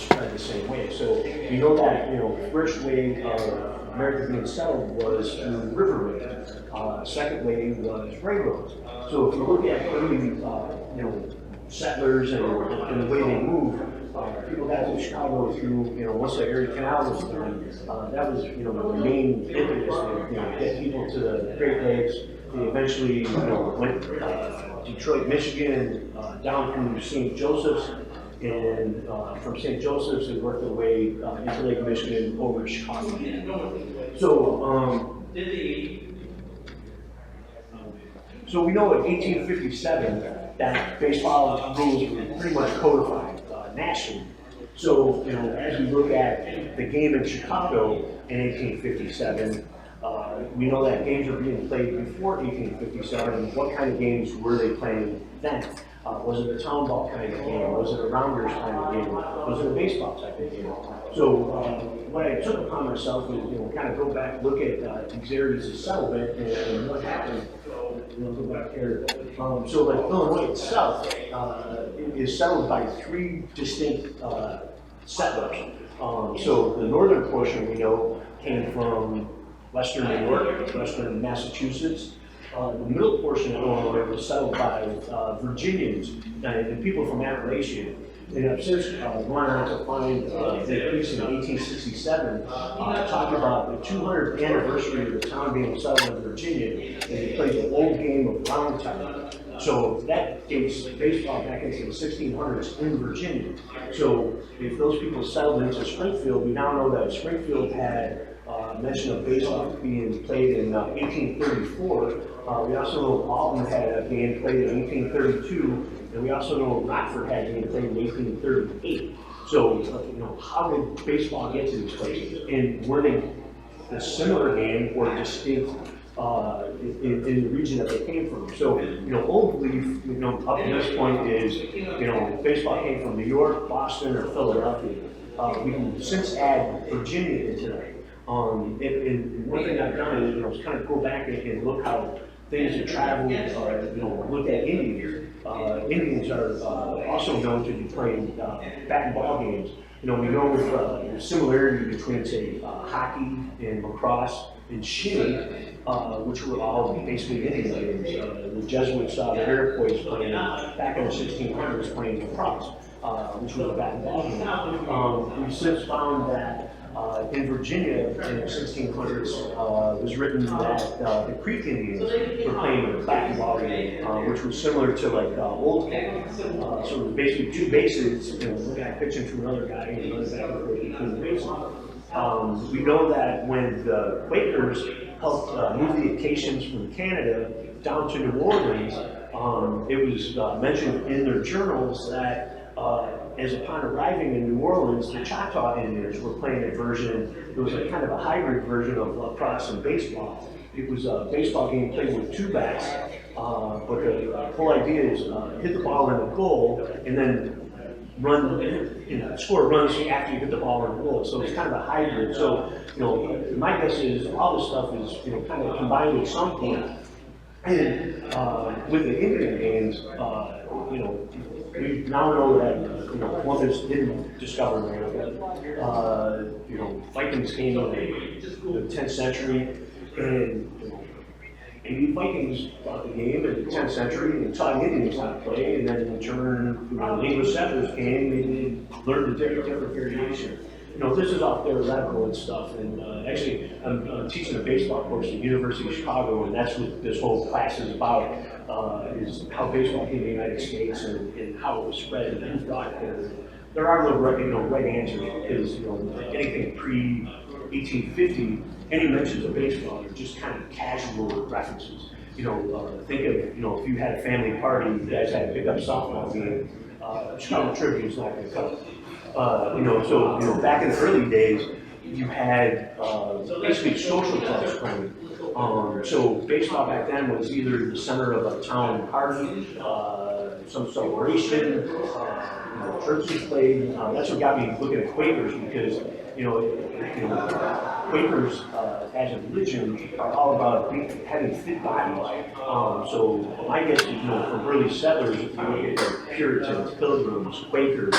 spread the same way. So we know that, first wave of America being settled was through riverways. Second wave was railroads. So if you look at early, settlers and the way they moved, people got to Chicago through, once the Erie Canal was done, that was, the main impetus to, get people to the Great Lakes. They eventually, went Detroit, Michigan, down through St. Joseph's, and from St. Joseph's they worked their way into Lake Michigan over to Chicago. So we know in 1857 that baseball rules were pretty much codified nationally. So, as we look at the game in Chicago in 1857, we know that games were being played before 1857. What kind of games were they playing then? Was it a town ball kind of game? Was it a rounders kind of game? Was it a baseball type of game? So what I took upon myself is, kind of go back, look at these areas of settlement and what happened. Go back here. So like Illinois itself is settled by three distinct settlers. So the northern portion we know came from Western New York, Western Massachusetts. The middle portion of Illinois was settled by Virginians and people from Appalachia. And I've since gone on to find the piece in 1867 talking about the 200th anniversary of the town being settled in Virginia, and they played the old game of round time. So that dates baseball back into the 1600s in Virginia. So if those people settled into Springfield, we now know that Springfield had mention of baseball being played in 1834. We also know Alton had a game played in 1832, and we also know Rockford had a game played in 1838. So, how did baseball get to these places? And were they a similar game or distinct in the region that they came from? So, old belief, up to this point is, baseball came from New York, Boston, or Philadelphia. We can since add Virginia into that. And one thing I've done is, kind of go back and look how things have traveled, look at Indians. Indians are also known to be playing bat and ball games. We know the similarity between, say, hockey and lacrosse and shinny, which were all basically Indian games. The Jesuits saw the Iroquois playing back in the 1600s playing lacrosse, which was a bat and ball game. We've since found that in Virginia in the 1600s, it was written that the Creek Indians were playing a bat and ball game, which was similar to like old cat. So it was basically two bases, one guy pitching to another guy and another back and forth between the bases. We know that when the Quakers helped move the Acacians from Canada down to New Orleans, it was mentioned in their journals that as upon arriving in New Orleans, the Choctaw Indians were playing a version. It was a kind of a hybrid version of lacrosse and baseball. It was a baseball game played with two bats, but the whole idea is hit the ball in the goal and then run, score runs after you hit the ball in the goal. So it's kind of a hybrid. So, my guess is all this stuff is, kind of combined at some point. And with the Indian games, we now know that Columbus didn't discover America. Vikings came in the 10th century, and maybe Vikings brought the game in the 10th century and taught Indians how to play, and then in turn, the English settlers came and they learned the different variation. This is all theoretical and stuff, and actually, I'm teaching a baseball course at the University of Chicago, and that's what this whole class is about, is how baseball came to the United States and how it was spread and who brought it. There are no right answers, because anything pre-1850, any mentions of baseball are just kind of casual references. Think of, if you had a family party, you guys had a pickup softball game, Chicago Tribune's not going to cover. So back in the early days, you had basically social clubs playing. So baseball back then was either the center of a town party, some celebration, churches played. That's what got me looking at Quakers because, Quakers as a religion are all about having fit bodies. So my guess is, from early settlers, if you look at the Puritans, Pilgrims, Quakers,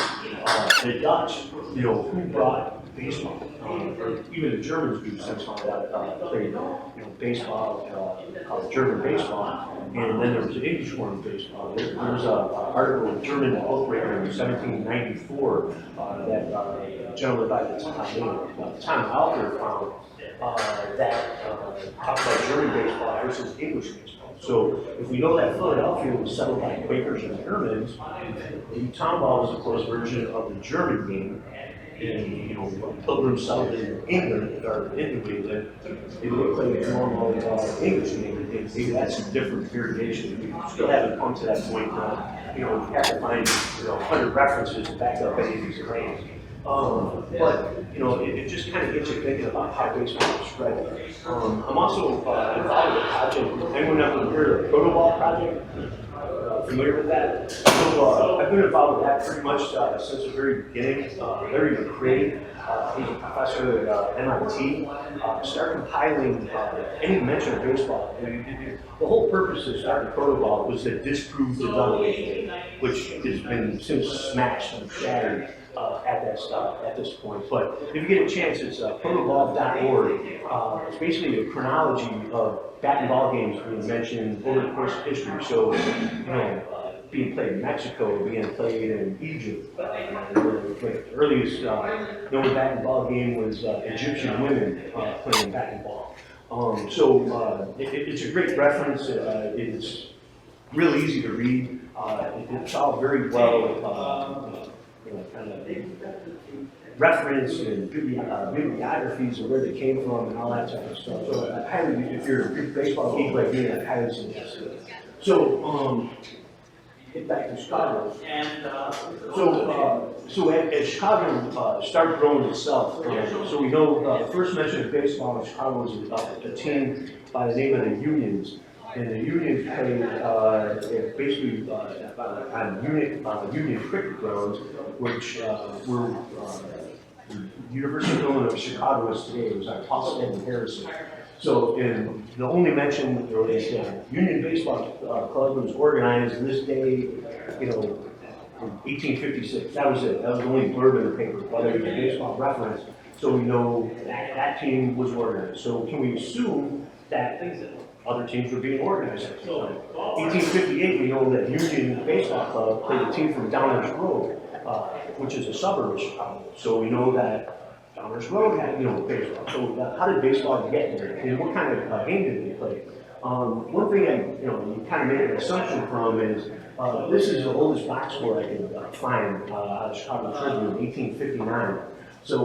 the Dutch, who brought baseball, or even the Germans do somehow that played, baseball, called German baseball, and then there was the English form of baseball. There was an article in German book written in 1794 that a gentleman by the time Tom Alker found that talked about German baseball versus English baseball. So if we know that Philadelphia was settled by Quakers and Germans, the town ball was a close version of the German game. And Pilgrims settled in England or in New England, it looked like a normal English game. Maybe that's a different variation. We still haven't come to that point. We have to find 100 references to back up any of these claims. But it just kind of gets you thinking about how baseball is spread. I'm also involved in a project. Anyone ever heard of the Protoball project? Familiar with that? So I've been involved with that pretty much since the very beginning. Larry McCrae, he's a professor at MIT, started compiling any mention of baseball. The whole purpose of starting Protoball was to disprove the double A game, which has been since smashed and shattered at this point. But if you get a chance, it's protoball.org. It's basically a chronology of bat and ball games being mentioned over the course of history. So, being played in Mexico, being played in Egypt. The earliest known bat and ball game was Egyptian women playing bat and ball. It's a great reference. It's real easy to read. It's all very well kind of reference and bibliographies of where they came from and all that type of stuff. So I highly, if you're a big baseball geek like me, I highly suggest it. So get back to Chicago. So as Chicago started growing itself, so we know the first mention of baseball in Chicago was a team by the name of the Unions. And the Unions played basically on Union cricket grounds, which were University of Illinois Chicago is today. It was on Halstead and Harrison. So, and the only mention there was Union Baseball Club was organized this day, in 1856. That was it. That was the only blurb in the paper, whether it was a baseball reference. So we know that team was organized. So can we assume that other teams were being organized at the time? 1858, we know that Union Baseball Club played a team from Downers Road, which is a suburb of Chicago. So we know that Downers Road had, baseball. So how did baseball get there? And what kind of game did they play? One thing you kind of made an assumption from is this is the oldest box score I could find out of Chicago Tribune, 1859. So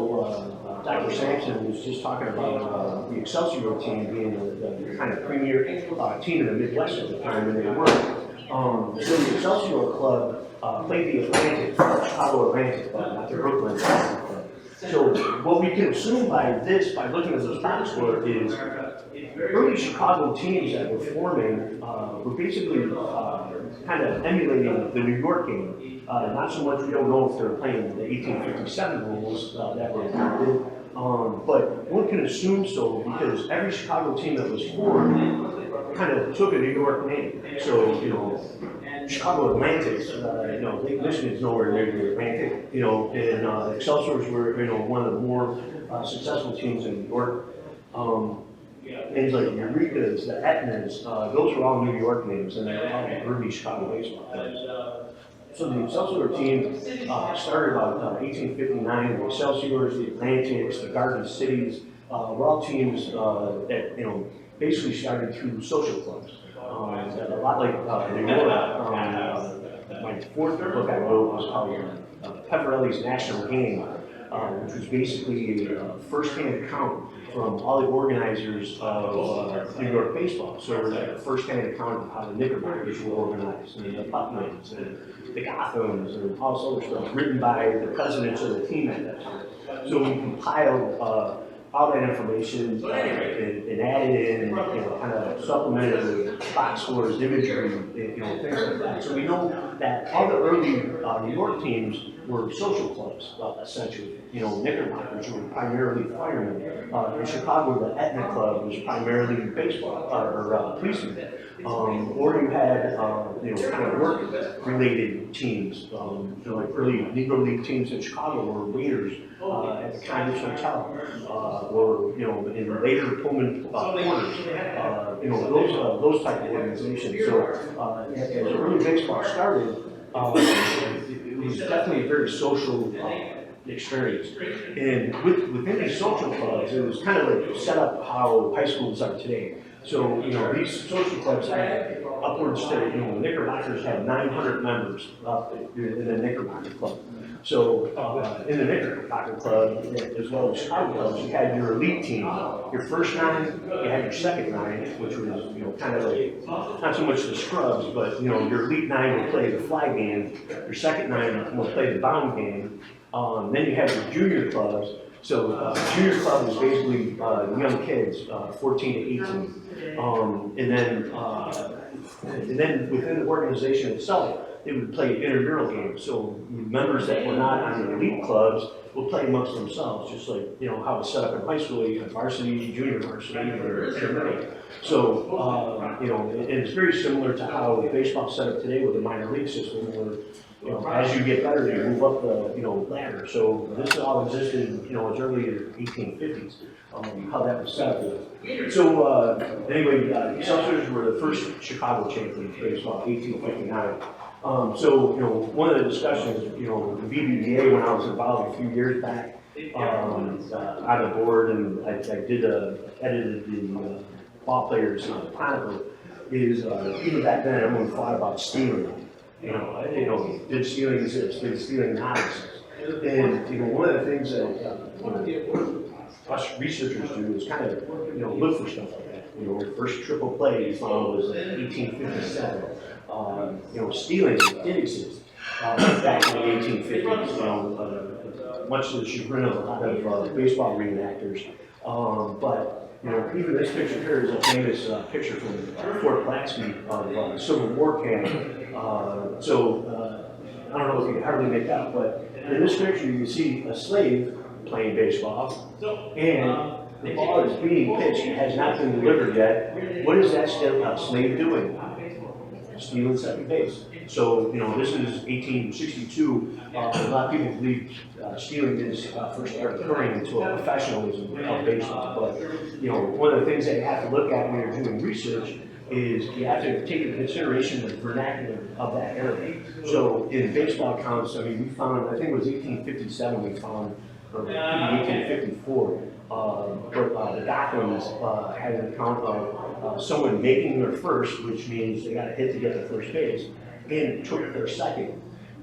Dr. Sampson was just talking about the Excelsior team being the kind of premier team in the Midwest at the time, and they were. So the Excelsior Club played the Atlantic, Chicago Atlantic Club, not the Brooklyn Atlantic Club. So what we can assume by looking at this box score is early Chicago teams that were forming were basically kind of emulating the New York game. Not so much, we don't know if they're playing the 1857 rules that were adopted, but one can assume so because every Chicago team that was formed kind of took a New York name. So, Chicago Atlantics, Lake Michigan's nowhere near the Atlantic, and Excelsiors were, one of the more successful teams in New York. Names like Eureka's, the Etnas, those were all New York names, and they're all early Chicago baseball players. So the Excelsior team started about 1859. The Excelsiors, the Atlantics, the Garden Cities were all teams that basically started through social clubs. A lot like New York. My fourth book I wrote was called Peverelly's National Game, which was basically a first-hand account from all the organizers of New York baseball. So it was like a first-hand account of how the Knickerbockers were organized, and the Putnams, and the Gothams, and all sorts of stuff written by the presidents of the team at that time. So we compiled all that information and added in, you know, kind of supplemented with box scores, imagery, you know, things like that. So we know that all the early New York teams were social clubs, essentially. You know, Knickerbockers were primarily firemen. In Chicago, the Aetna Club was primarily baseball or policemen. Or you had, you know, kind of work-related teams. You know, like early Negro League teams in Chicago were waiters at the Congress Hotel, or, you know, in later Pullman quarters. You know, those type of organizations. So as early baseball started, it was definitely a very social experience. And within these social clubs, it was kind of like set up how high schools are today. So, you know, these social clubs had upwards to, you know, Knickerbockers had 900 members in the Knickerbocker Club. So, in the Knickerbocker Club, as well as Chicago clubs, you had your elite team. Your first 9, you had your second 9, which was, you know, kind of like, not so much the scrubs, but, you know, your elite 9 would play the flag game. Your second 9 would play the bound game. Then you have your junior clubs. So, junior club was basically young kids, 14 to 18. And then within the organization itself, they would play intramural games. So members that were not on the elite clubs would play amongst themselves, just like, you know, how it's set up in high school. You have varsity, junior varsity, or intramural. So, you know, and it's very similar to how baseball's set up today with the minor league system, where, you know, as you get better, you move up the, you know, ladder. So this all existed, you know, as early as 1850s, how that was set up. So anyway, the Celtics were the first Chicago champions in baseball, 1859. So, you know, one of the discussions, you know, the VBBA, when I was involved a few years back, on the board, and I edited the ball players chronicle, is even back then everyone thought about stealing. You know, did stealing exist? Did stealing not exist? And, you know, one of the things that you know, us researchers do is kind of, you know, look for stuff like that. You know, the first triple play we found was in 1857. You know, stealing did exist back in the 1850s. You know, much to the chagrin of a lot of baseball reenactors. But you know, even this picture here is a famous picture from Fort Blacksby of Civil War camp. I don't know if you can hardly make out, but in this picture you see a slave playing baseball, and the ball is being pitched. It has not been delivered yet. What is that slave doing? Stealing second base. So, you know, this is 1862. A lot of people believe stealing is first started occurring into a professionalism of baseball. But, you know, one of the things that you have to look at when you're doing research is you have to take into consideration the vernacular of that era. So, in baseball accounts, I mean, we found, I think it was 1857 we found, or maybe 1854, the Docklands had an account of someone making their first, which means they got a hit to get to first base, and took their second,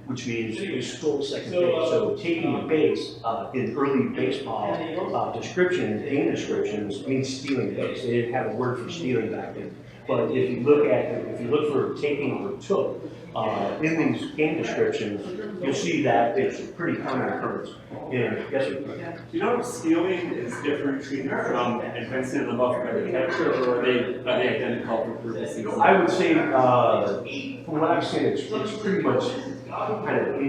which means they stole second base. So taking a base in early baseball descriptions, game descriptions, means stealing base. They didn't have a word for stealing back then. But if you look for taking or took in these game descriptions, you'll see that it's a pretty common occurrence. And yes, do you know if stealing is different from offensive above every catcher, or are they identical for purposes? I would say, from what I've seen, it's pretty much kind of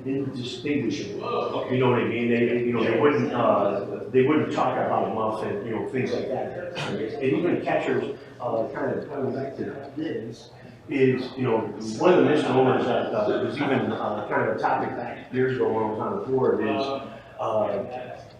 indistinguishable. You know what I mean? They wouldn't talk about a muff and, you know, things like that. And even catchers, kind of going back to this, is, you know, one of the misnomers that was even kind of a topic back years ago when I was on the board is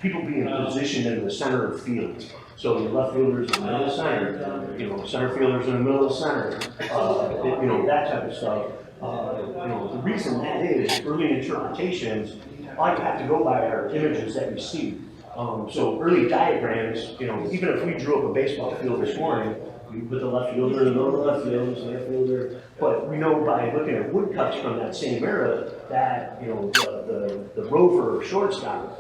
people being positioned in the center of field. So the left fielders in the middle of center, you know, center fielders in the middle of center, you know, that type of stuff. You know, the reason that is early interpretations, all you have to go by are images that we see. So early diagrams, you know, even if we drew up a baseball field this morning, we put the left fielder in the middle of the left field, center fielder, but we know by looking at woodcuts from that same era that, you know, the rover or shortstop,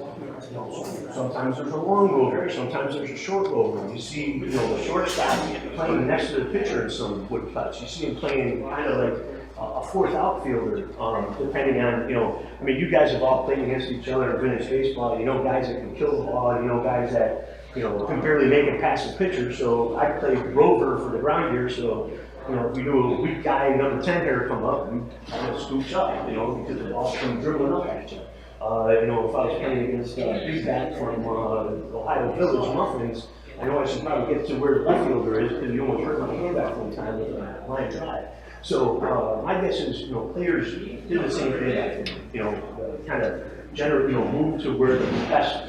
you know, sometimes there's a long rover, sometimes there's a short rover. You see, you know, the shortstop playing next to the pitcher in some woodcuts. You see him playing kind of like a fourth outfielder, depending on, I mean, you guys have all played against each other in vintage baseball. You know guys that can kill the ball, you know guys that, can barely make it past the pitcher. So I played rover for the ground here, so, if we do a weak guy, number 10 here come up, we kind of scooch up, because the ball's come dribbling up at you. If I was playing against Big Bat from Ohio Village Muffins, I know I should probably get to where the left fielder is, because you almost hurt my hand back one time with a line drive. So my guess is, players did the same thing, I think, kind of generally, move to where the best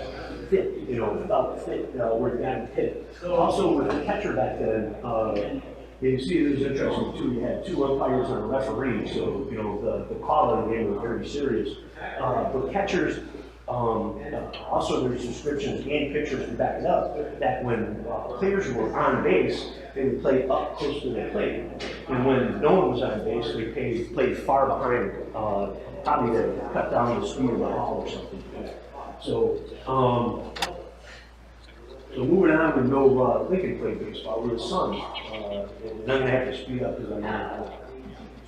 fit, without fit, where the guy would hit. Also, with the catcher back then, you see, it was interesting too. You had two umpires and a referee, so the call of the game was very serious. But catchers, also there's descriptions and pictures to back it up that when players were on base, they would play up close to the plate, and when no one was on base, they played far behind, probably to cut down the speed of the ball or something. So. So moving on, we know Lincoln played baseball with his son. And then I have to speed up because I'm not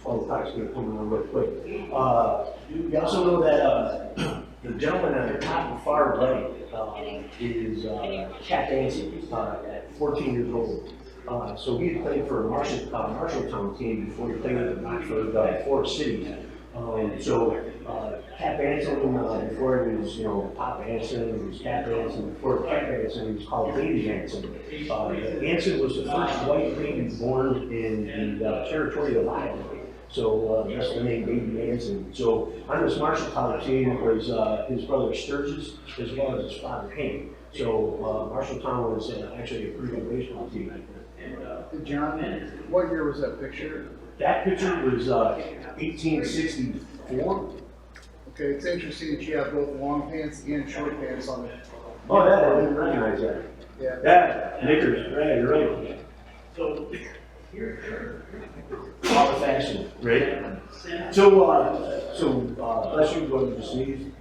12 o'clock's going to come in real quick. We also know that the gentleman on the top of far right is Cat Anson at 14 years old. So he had played for a Marshalltown team before he played with the Rockford Forest City. Cap Anson, before he was, Pop Anson, he was Cap Anson. Before Cap Anson, he was called Baby Anson. Anson was the first white baby born in the territory of Iowa. So that's the name Baby Anson. So on this Marshalltown team was his brother Sturgis, as well as his father Hank. So Marshalltown was actually a pretty good baseball team back then. John, what year was that picture? That picture was 1864. Okay, it's interesting that you have both long pants and short pants on it. Oh, yeah, I didn't recognize that. Yeah. Yeah, knickers, right, you're right. So, all the fashion, right? So, bless you, go to sneeze.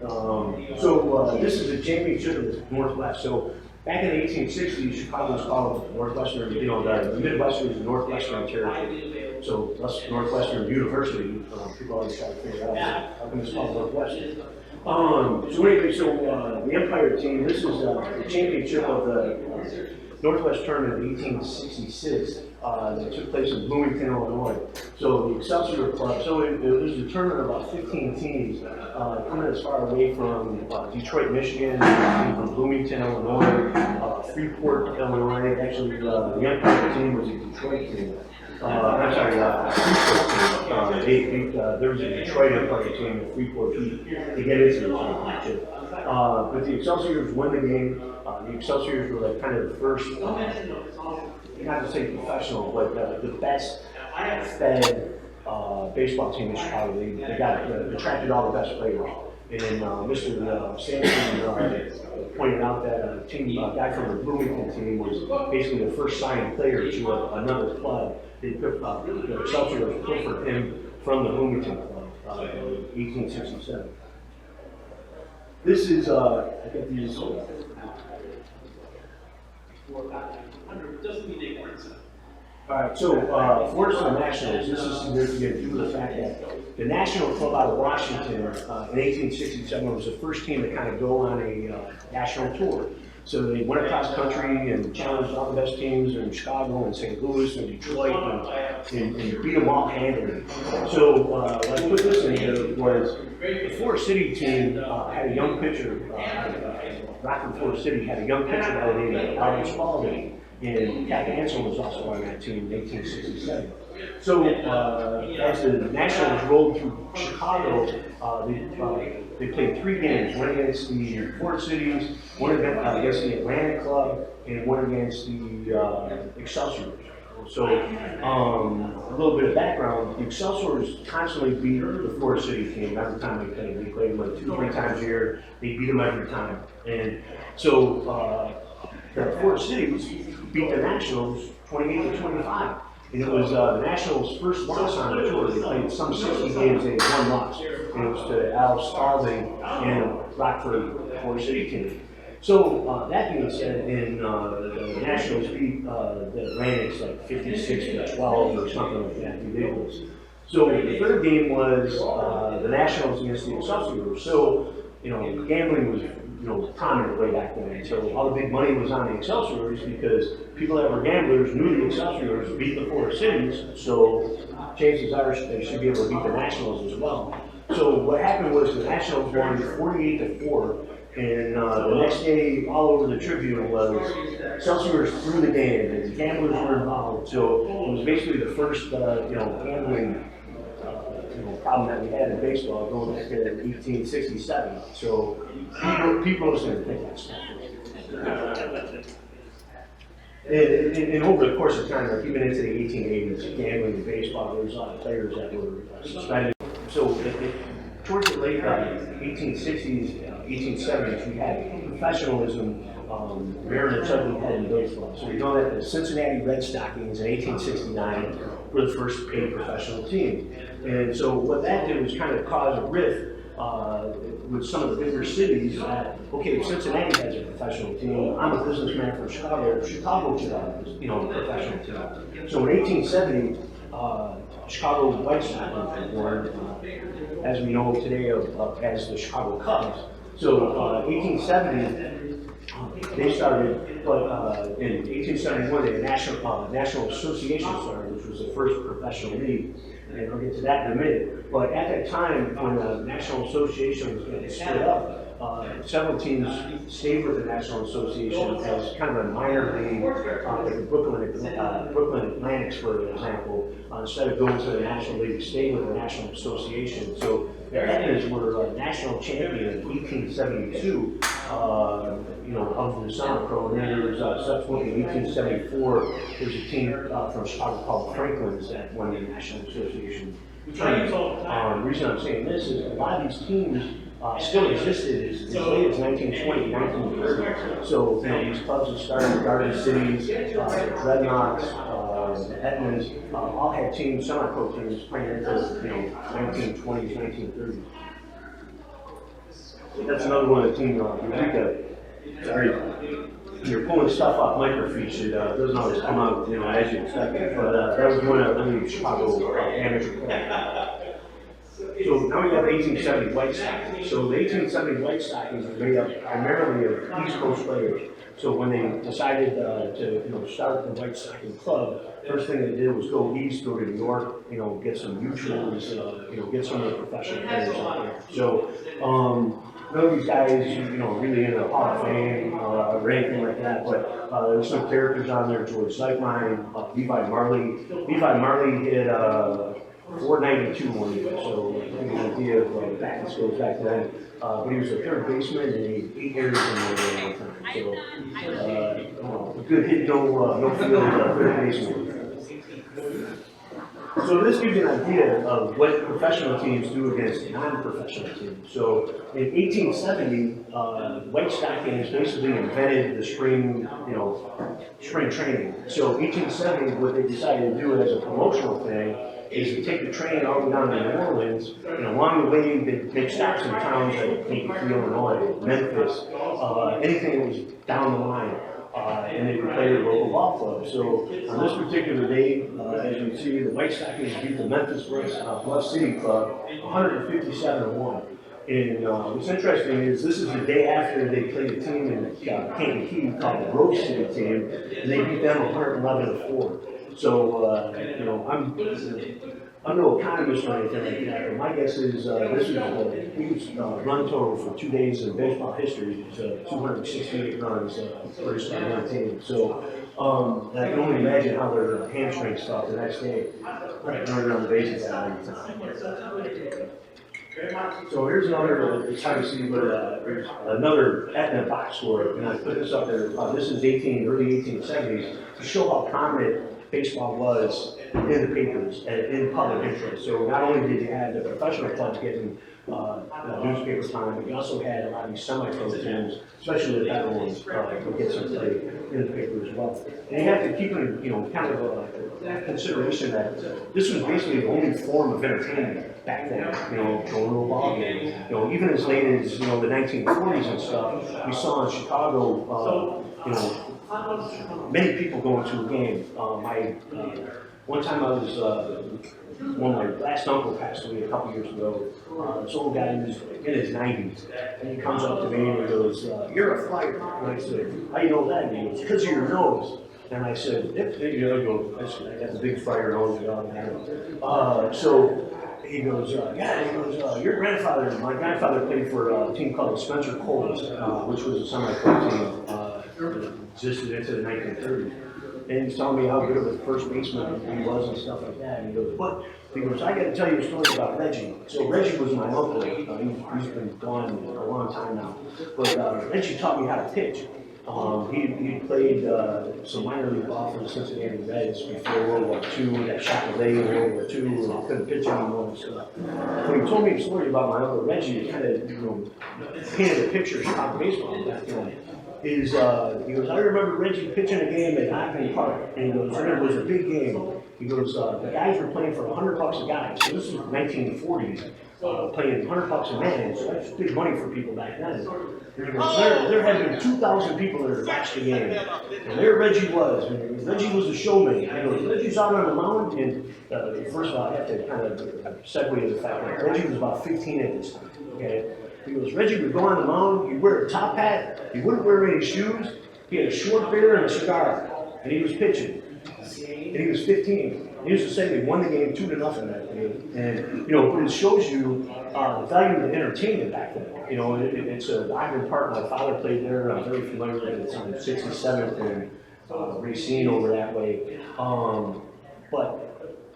This is a championship of the Northwest. So, back in the 1860s, Chicago was called Northwestern, the Midwestern was the Northwestern Territory. So that's Northwestern University. People always try to figure out how come it's called Northwestern. The Empire team, this is the championship of the Northwest Tournament of 1866 that took place in Bloomington, Illinois. So the Excelsior Club, so it was a tournament of about 15 teams coming as far away from Detroit, Michigan, from Bloomington, Illinois, Freeport, Illinois. Actually, the Empire team was a Detroit team. I'm sorry, there was a Detroit Empire team at Freeport to get into the championship. But the Excelsiors won the game. The Excelsiors were like kind of the first, not to say professional, but the best fed baseball team in Chicago. They got attracted all the best players. And Mr. Sampson pointed out that a guy from the Bloomington team was basically the first signed player to another club. The Excelsiors pilfered him from the Bloomington club in 1867. This is, I got these. All right, so for the Nationals, this is significant due to the fact that the National Club out of Washington in 1867 was the first team to kind of go on a national tour. So they went across country and challenged all the best teams in Chicago and St. Louis and Detroit and beat them all handily. So what I put this in here was the Forest City team had a young pitcher, Rockford Forest City had a young pitcher by the name of Albert Spalding, and Cap Anson was also on that team in 1867. So as the Nationals rolled through Chicago, they played 3 games, one against the Forest Cities, one against the Atlantic Club, and one against the Excelsiors. So a little bit of background, the Excelsiors constantly beat the Forest City team every time they played. They played like 2-3 times a year, they beat them every time. And so the Forest Cities beat the Nationals 28-25. And it was the Nationals' first loss on the tour. They played some 60 games, they had 1 loss. And it was to Al Spalding and Rockford Forest City team. So that being said, the Nationals beat the Atlantics like 56-12 or something like that, ridiculous. So the third game was the Nationals against the Excelsiors. So, gambling was, prominent way back then. So all the big money was on the Excelsiors because people that were gamblers knew the Excelsiors beat the Forest Cities. So chances are they should be able to beat the Nationals as well. So what happened was the Nationals won 48-4. And the next day, all over the Tribune was Excelsiors threw the game, and the gamblers were involved. So it was basically the first, gambling, problem that we had in baseball going back to 1867. So people was going to think that stuff. And over the course of time, like even into the 1880s, gambling in baseball, there was a lot of players that were suspended. So towards the late 1860s, 1870s, we had professionalism rearing its ugly head in baseball. So we know that the Cincinnati Red Stockings in 1869 were the first paid professional team. And so what that did was kind of cause a rift with some of the bigger cities that, okay, if Cincinnati has a professional team, I'm a businessman from Chicago, Chicago should have a professional team. So in 1870, Chicago White Sox were born, as we know today as the Chicago Cubs. So 1870, they started, but in 1871, the National Association started, which was the first professional league. And I'll get to that in a minute. But at that time, when the National Association was getting split up, several teams stayed with the National Association as kind of a minor league, like the Brooklyn Athletics, for example, instead of going to the National League, stayed with the National Association. So the Edmonds were national champion in 1872, of the semi-pro, and then there was subsequently in 1874, there's a team from Chicago called Franklin's that won the National Association. The reason I'm saying this is a lot of these teams still existed as late as 1920, 1930. So, these clubs that started in Garden Cities, Dreadnoughts, Edmonds, all had teams, semi-pro teams playing into, 1920s, 1930s. That's another one of the team, Eureka. Sorry, you're pulling stuff off microfiche. It doesn't always come out, as you expect. But that was one of the Chicago amateur players. So now we have 1870 White Stockings. So the 1870 White Stockings were made up primarily of East Coast players. So when they decided to start the White Stocking Club, first thing they did was go east, go to New York, get some mutuals, get some of the professional players out there. So none of these guys, really into the Hall of Fame or anything like that, but there's some characters on there, George Zeitmine, Levi Marley. Levi Marley hit 492 one year, so I think an idea of back goes back then. But he was a third baseman and he 8 years in there at one time. So a good hit, no field third baseman. So this gives you an idea of what professional teams do against non-professional teams. So in 1870, White Stockings basically invented the spring training. So 1870, what they decided to do as a promotional thing is to take the train all the way down to New Orleans, and along the way they make stops in towns like Kankakee, Illinois, Memphis, anything that was down the line. And they would play their local ball club. So on this particular day, as you can see, the White Stockings beat the Memphis Bluff City Club 157-1. And what's interesting is this is the day after they played a team in Kankakee called the Grove City team, and they beat them 111-4. So I'm no economist or anything like that, but my guess is this is the biggest run total for 2 days in baseball history. It's 268 runs first on one team. So I can only imagine how their hamstrings felt the next day, running around the bases at time. So here's another, it's hard to see, but there's another Aetna box score, and I put this up there. This is early 1870s to show how prominent baseball was in the papers and in public interest. So not only did you have the professional clubs getting newspaper time, but you also had a lot of these semi-pro teams, especially the better ones, would get some play in the paper as well. And you have to keep in, kind of consideration that this was basically the only form of entertainment back then. Going to a ball game. Even as late as the 1940s and stuff, we saw in Chicago, many people going to a game. one time I was, when my last uncle passed away a couple years ago, this old guy who's in his 90s, and he comes up to me and he goes, "You're a flyer." And I said, "How you know that?" And he goes, "Because of your nose." And I said, "Yep." You know, I go, "I got the big Freyer nose." So he goes, "Yeah." He goes, "Your grandfather, my grandfather played for a team called the Spencer Colts, which was a semi-pro team that existed into the 1930s." And he's telling me how good of a first baseman he was and stuff like that. And he goes, "But," he goes, "I got to tell you a story about Reggie." So Reggie was my uncle. He's been gone a long time now. But Reggie taught me how to pitch. He played some minor league ball for the Cincinnati Reds before World War II. He got shot in the leg in World War II and couldn't pitch anymore and stuff. When he told me a story about my uncle Reggie, it kind of, painted a picture of Chicago baseball back then. He goes, "I remember Reggie pitching a game at Acme Park," and he goes, "And it was a big game." He goes, "The guys were playing for $100 a guy." So this is 1940s, playing $100 a man, so that's big money for people back then. And he goes, there had been 2,000 people there to watch the game, and there Reggie was. And Reggie was a showman. He goes, "Reggie's out on the mound," and first of all, I have to kind of segue to the fact that Reggie was about 15 at this time. Okay. He goes, "Reggie would go on the mound, he'd wear a top hat, he wouldn't wear any shoes, he had a short beard and a cigar, and he was pitching. And he was 15. He used to say they won the game 2-0 that day." And, but it shows you the value of the entertainment back then. It's a Ogden Park, my father played there, I'm very familiar with it. It's on 67th and Racine over that way. But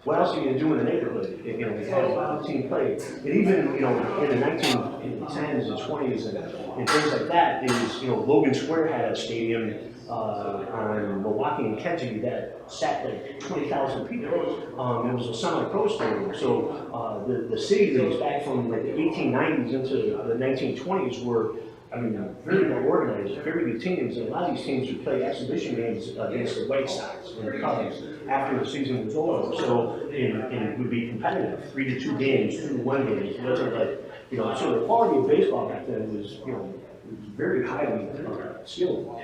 what else are you gonna do in the neighborhood? We had a lot of team play. And even, in the 1910s and 20s and things like that, is, Logan Square had a stadium on Milwaukee and Kedzie that sat like 20,000 people. It was a semi-pro stadium. So the city leagues back from like the 1890s into the 1920s were, very well organized, very good teams, and a lot of these teams would play exhibition games against the White Sox and the Cubs after the season was over. So it would be competitive, 3-2 games, 2-1 games. It wasn't like, so the quality of baseball back then was, very highly skilled.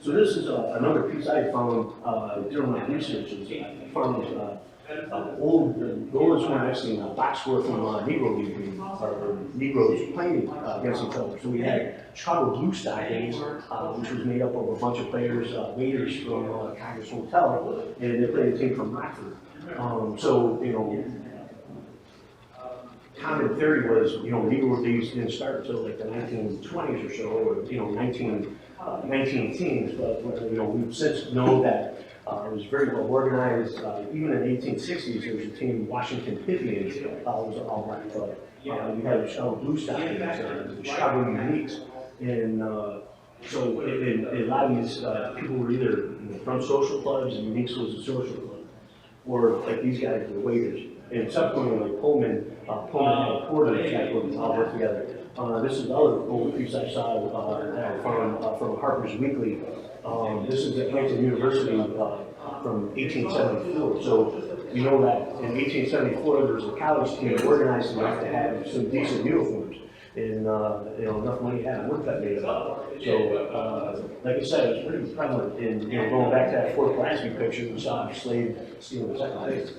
So this is another piece I found during my research. I found the oldest one I've seen, a box score from Negro League games, or Negroes playing against each other. So we had Chicago Blue Stockings, which was made up of a bunch of players, waiters from Congress Hotel, and they played a team from Rockford. Common theory was, Negro Leagues didn't start until like the 1920s or so, or 19 teams, but we've since known that it was very well organized. Even in the 1860s, there was a team, Washington Pythians, was an all-black club. You had the Chicago Blue Stockings, the Chicago Uniques, and so a lot of these people were either from social clubs, and Uniques was a social club, or like these guys were waiters. And subsequently, like Pullman had a Porters that would all work together. This is another old piece I saw that I found from Harper's Weekly. This is at Hampton University from 1874. So you know that in 1874 there was a college team organized enough to have some decent uniforms, and enough money to have a woodcut made up. So like I said, it was pretty prevalent. And going back to that Fort Pulaski picture, we saw a slave stealing second base.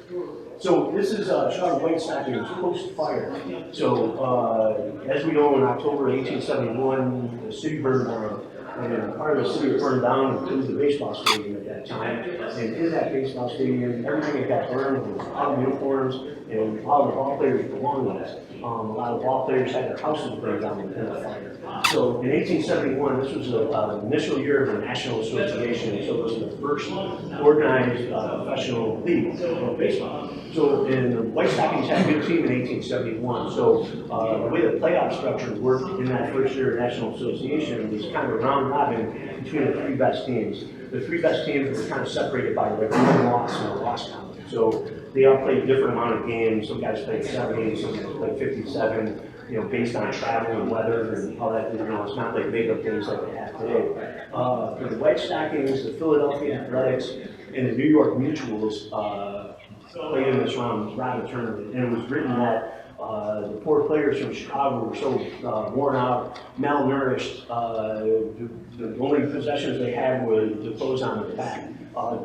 So this is Chicago White Stockings post-fire. So as we know, in October 1871, the city burned down, and part of the city burned down included the baseball stadium at that time. And in that baseball stadium, everything that got burned was all the uniforms and all the ball players' belongings. A lot of ball players had their houses burned down in the fire. So in 1871, this was the initial year of the National Association, so it was the first organized professional league of baseball. So, and the White Stockings had a good team in 1871. So the way the playoff structure worked in that first year of National Association was kind of a round robin between the three best teams. The three best teams were kind of separated by like one loss and a loss count. So they all played a different amount of games. Some guys played 70, some guys played 57, based on travel and weather and all that. It's not like makeup games like they have today. For the White Stockings, the Philadelphia Athletics, and the New York Mutuals played in this round robin tournament. And it was written that the poor players from Chicago were so worn out, malnourished, the only possessions they had were the clothes on their back.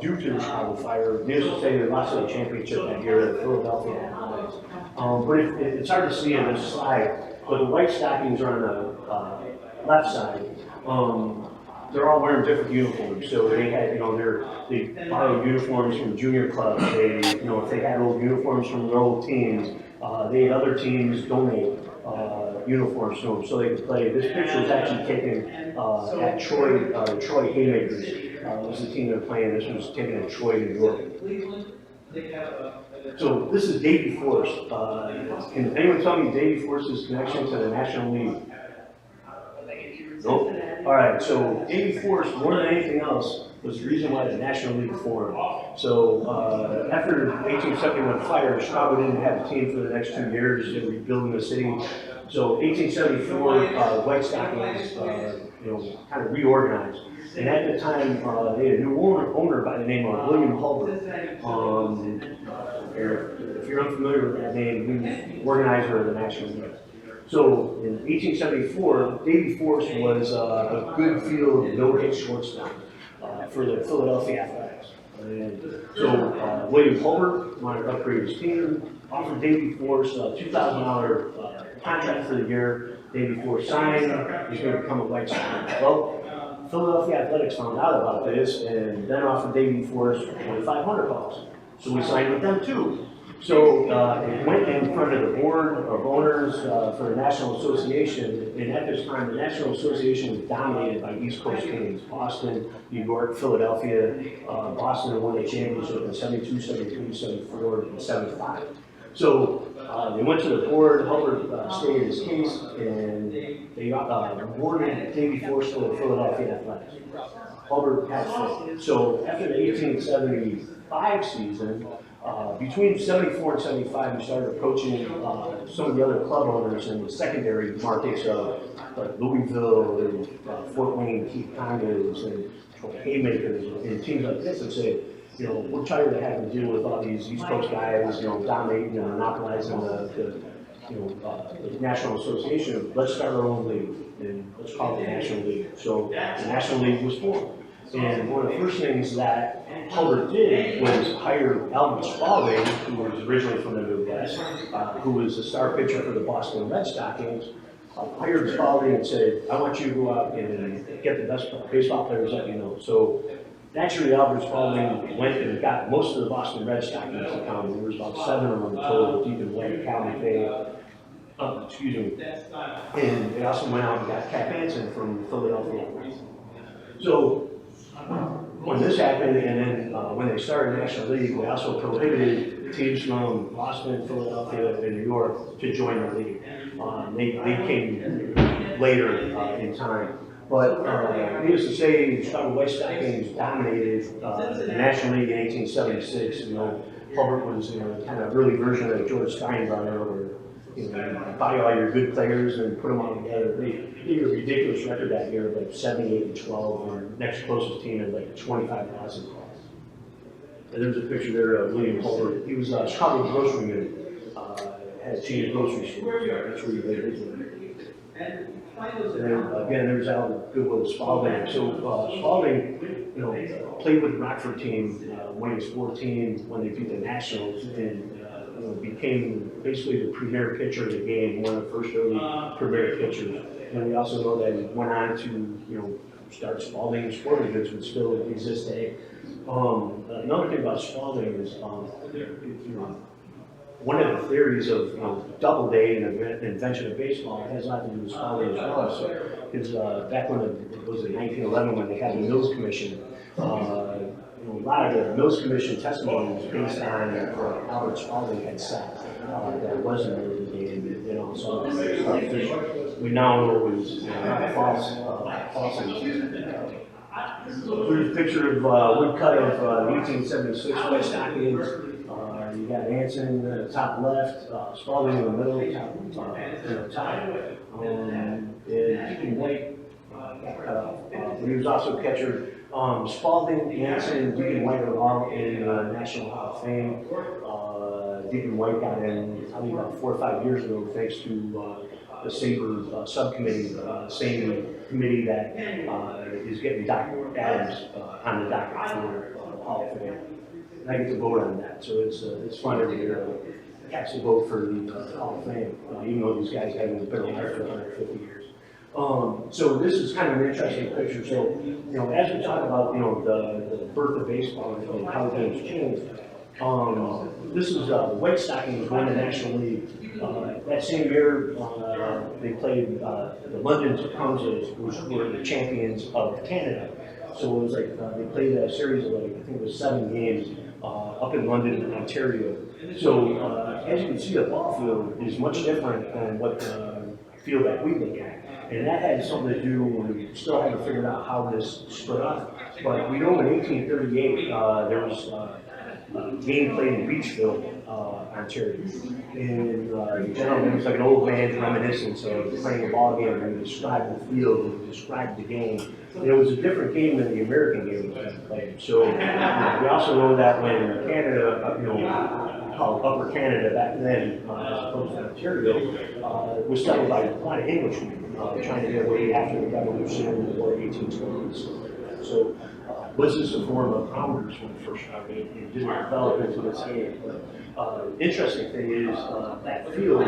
due to the Chicago Fire. Needless to say, they lost the championship that year to Philadelphia Athletics. But it's hard to see in this slide, but the white stockings are on the left side. They're all wearing different uniforms. So they had, they borrowed uniforms from junior clubs. They, if they had old uniforms from their old teams, they had other teams donate uniforms to them so they could play. This picture is actually taken at Troy, the Troy Haymakers. Was the team they're playing. This was taken at Troy, New York. So this is Davey Force. Can anyone tell me Davey Force's connection to the National League? Nope. All right, so Davey Force, more than anything else, was the reason why the National League formed. So after the 1871 fire, Chicago didn't have a team for the next 2 years. They were rebuilding the city. So 1874, White Stockings, kind of reorganized. And at the time, they had a new owner by the name of William Hulbert. If you're unfamiliar with that name, he was the organizer of the National League. So in 1874, Davey Force was a good field, no-hit shortstop for the Philadelphia Athletics. And so William Hulbert wanted to upgrade his team, offered Davey Force a $2,000 contract for the year. Davey Force signed, he's going to become a White Sox. Well, Philadelphia Athletics found out about this and then offered Davey Force $2,500. So we signed with them too. So it went in front of the board of owners for the National Association, and at this time the National Association was dominated by East Coast teams, Boston, New York, Philadelphia. Boston won the championship in 72, 73, 74, and 75. So they went to the board, Hubbard stated his case, and they awarded Davey Force to the Philadelphia Athletics. Hubbard had fit. So after the 1875 season, between 74 and 75, we started approaching some of the other club owners in the secondary markets of Louisville and Fort Wayne, Keith Condos and Haymakers and teams like this and say, we're tired of having to deal with all these East Coast guys, dominating and monopolizing the National Association. Let's start our own league and let's call it the National League. So the National League was formed. And one of the first things that Hubbard did was hire Albert Spalding, who was originally from the Midwest, who was a star pitcher for the Boston Red Stockings, hired Spalding and said, I want you to go out and get the best baseball players that you know. So naturally, Albert Spalding went and got most of the Boston Red Stockings to come. There was about 7 of them total, Deacon White, Cal McVeigh, and they also went out and got Cap Hansen from Philadelphia. So when this happened, and then when they started the National League, they also prohibited teams from Boston, Philadelphia, and New York to join the league. They came later in time. But needless to say, the Chicago White Stockings dominated the National League in 1876. Hubbard was kind of early version of George Steinbrenner, where you buy all your good players and put them all together. They had a ridiculous record that year, like 78 and 12, and next closest team had like 25,000 calls. And there's a picture there of William Hubbard. He was a Chicago groceryman, had a chain of grocery stores. That's where he lived. And then again, there's Albert Goodwill Spalding. So Spalding, played with the Rockford team when he was 14, when they beat the Nationals, and became basically the premier pitcher of the game, one of the first early premier pitchers. And we also know that he went on to, start Spalding Sporting Goods, which still exists today. Another thing about Spalding is, one of the theories of Doubleday and the invention of baseball has a lot to do with Spalding as well. So, because back when it was in 1911 when they had the Mills Commission, a lot of the Mills Commission testimony was based on what Albert Spalding had said. That wasn't really the game, So we now know it was false. Here's a picture of woodcut of 1876 White Stockings. You got Hansen top left, Spalding in the middle, top. And Deacon White got cut off. He was also catcher. Spalding, Hansen, Deacon White are all in the National Hall of Fame. Deacon White got in probably about 4 or 5 years ago thanks to the SABR subcommittee, same committee that is getting Dr. Adams on the docket for Hall of Fame. And I get to vote on that, so it's fun every year to cast a vote for the Hall of Fame, even though these guys haven't been alive for 150 years. So this is kind of an interesting picture. So, as we talk about, the birth of baseball and how things changed, this is the White Stockings won the National League. That same year, they played the London Tecumsehs, which were the champions of Canada. So it was like they played a series of, like, I think it was 7 games up in London, Ontario. So as you can see, the ball field is much different than what the field that we look at. And that had something to do, we still haven't figured out how this split up. But we know in 1838, there was a game played in Beachville, Ontario. And the gentleman was like an old man's reminiscence of playing a ball game, and he described the field and described the game. And it was a different game than the American game that was played. So we also know that when Canada, called Upper Canada back then, as opposed to Ontario, was settled by a lot of Englishmen trying to get away after the Revolution in the 1820s. So was this a form of commerce when it first started? It didn't develop into this game. But interesting thing is that field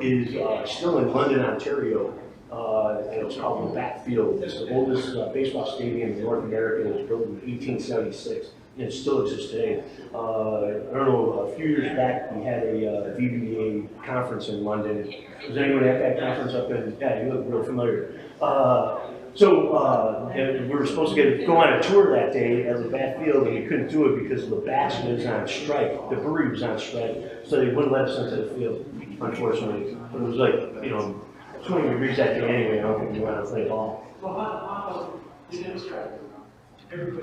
is still in London, Ontario, and it's called the Bat Field. It's the oldest baseball stadium in North America. It was built in 1876. And it still exists today. I don't know, a few years back we had a VBBA conference in London. Was anyone at that conference up in? Yeah, you look real familiar. So we were supposed to go on a tour that day at the Bat Field, and we couldn't do it because the bats was on strike. The brewery was on strike, so they wouldn't let us into the field, unfortunately. But it was like, 20 degrees that day anyway. I don't think we went out to play ball.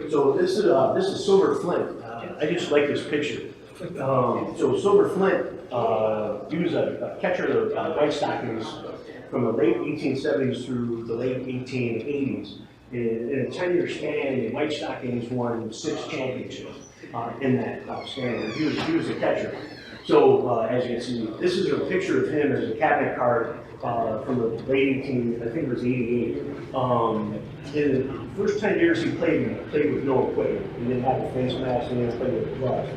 So this is Silver Flint. I just like this picture. So Silver Flint, he was a catcher of the White Stockings from the late 1870s through the late 1880s. In a 10-year span, the White Stockings won 6 championships in that span. He was a catcher. So as you can see, this is a picture of him as a cabinet card from the late 18, I think it was 88. In the first 10 years he played with no equipment. He didn't have a face mask, he didn't play with gloves.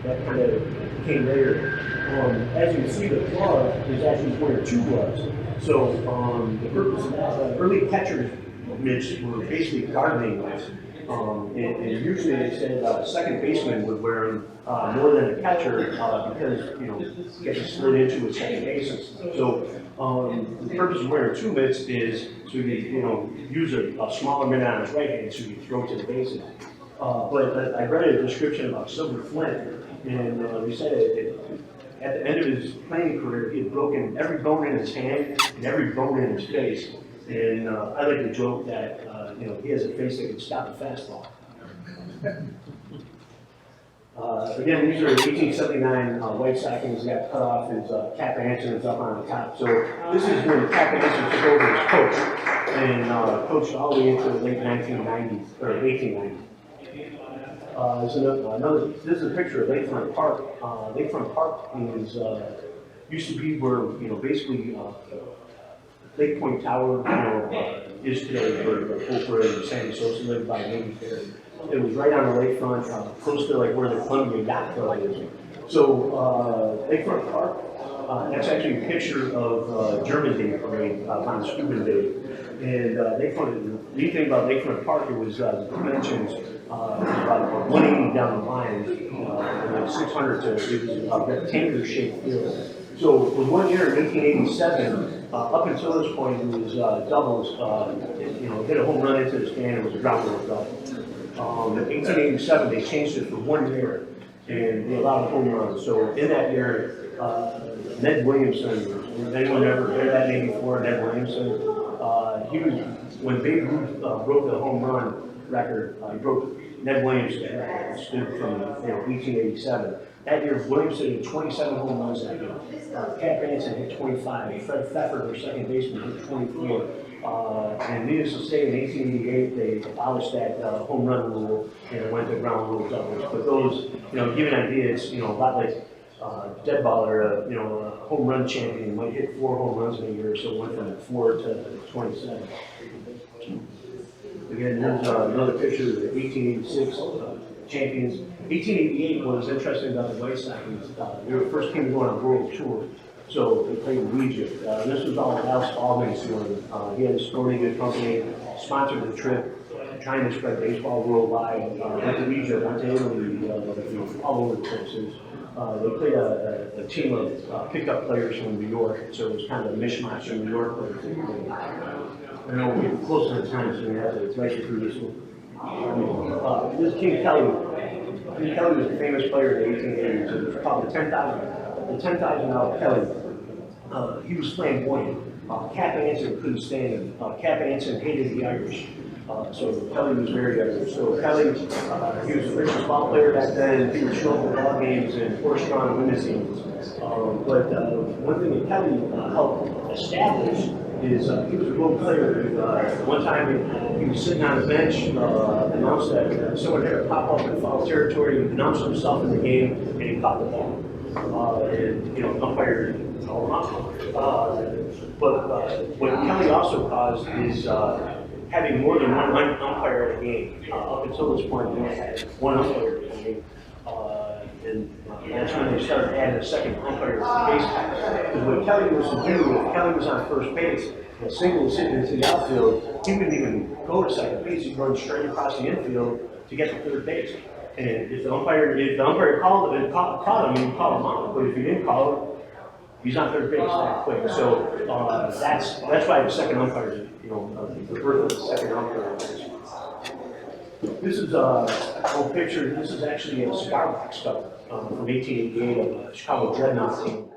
That kind of came later. As you can see, the glove is actually wearing 2 gloves. So the purpose of that, early catchers mitts were basically gardening gloves. And usually they said second baseman would wear them more than a catcher because getting slid into a second base and stuff. So the purpose of wearing 2 mitts is so you use a smaller mitt on his right hand so you can throw to the bases. But I read a description about Silver Flint, and they said at the end of his playing career he had broken every bone in his hand and every bone in his face. And I like to joke that he has a face that can stop a fastball. Again, these are 1879 White Stockings. Got cut off. His Cap Anson is up on the top. So this is when Cap Anson took over as coach and coached all the way into the late 1990s or 1890s. This is a picture of Lakefront Park. Lakefront Park used to be where basically. Lake Point Tower, is today where Oprah and Sandy Sosa lived by Navy Fair. It was right on the lakefront, close to like where the Columbia Yacht Club is. So Lakefront Park, that's actually a picture of German Day Parade on Steuben Day. And the neat thing about Lakefront Park, it was the dimensions about 180 down the line, and 600 to it was a rectangular shaped field. So for 1 year in 1887. Up until this point, it was doubles. Hit a home run into the stand. It was a ground rule double. In 1887, they changed it for 1 year, and they allowed home runs. So in that year, Ned Williamson. Anyone ever heard that name before? Ned Williamson. He was when Babe Ruth broke the home run record. He broke Ned Williamson's record. It stood from 1887. That year, Williamson hit 27 home runs that year. Cap Anson hit 25. Fred Pfeffer, their second baseman, hit 24. And needless to say, in 1888, they abolished that home run rule and it went to ground rule doubles. But those, give you an idea, it's a lot like dead baller, a home run champion might hit 4 home runs in a year, so it went from 4 to 27. Again, here's another picture of the 1886 champions. 1888 was interesting about the White Sox. They were the first team to go on a world tour. So they played in Egypt. This was all Al Spalding's doing. He had a sporting good company, sponsored the trip, trying to spread baseball worldwide. Went to Egypt, went to Italy, all over the places. They played a team of pickup players from New York, so it was kind of a mishmash of New York players. I know we're getting close to the time, so we have to rush through this one. This is King Kelly. King Kelly was a famous player in the 1880s. It was called the $10,000 Kelly. He was flamboyant. Cap Anson couldn't stand him. Cap Anson hated the Irish. So Kelly was very Irish. So Kelly, he was the richest ball player back then. He would show up at ball games and horse-drawn limousines. But one thing that Kelly helped establish is he was a role player. One time he was sitting on a bench, announced that someone had to pop up in foul territory, he announced himself in the game, and he caught the ball. And umpire called him out. But what Kelly also caused is having more than one umpire in a game. Up until this point, we had one umpire in a game. And that's when they started adding a second umpire to the base pass. Because what Kelly was to do, if Kelly was on first base, a single was hitting into the outfield, he wouldn't even go to second base, he'd run straight across the infield to get to third base. And if the umpire called him, he'd call him out. But if he didn't call him, he's on third base that quick. So that's why the second umpire, the birth of the second umpire. This is an old picture. This is actually a cigar box cover from 1888 of a Chicago Dreadnought team.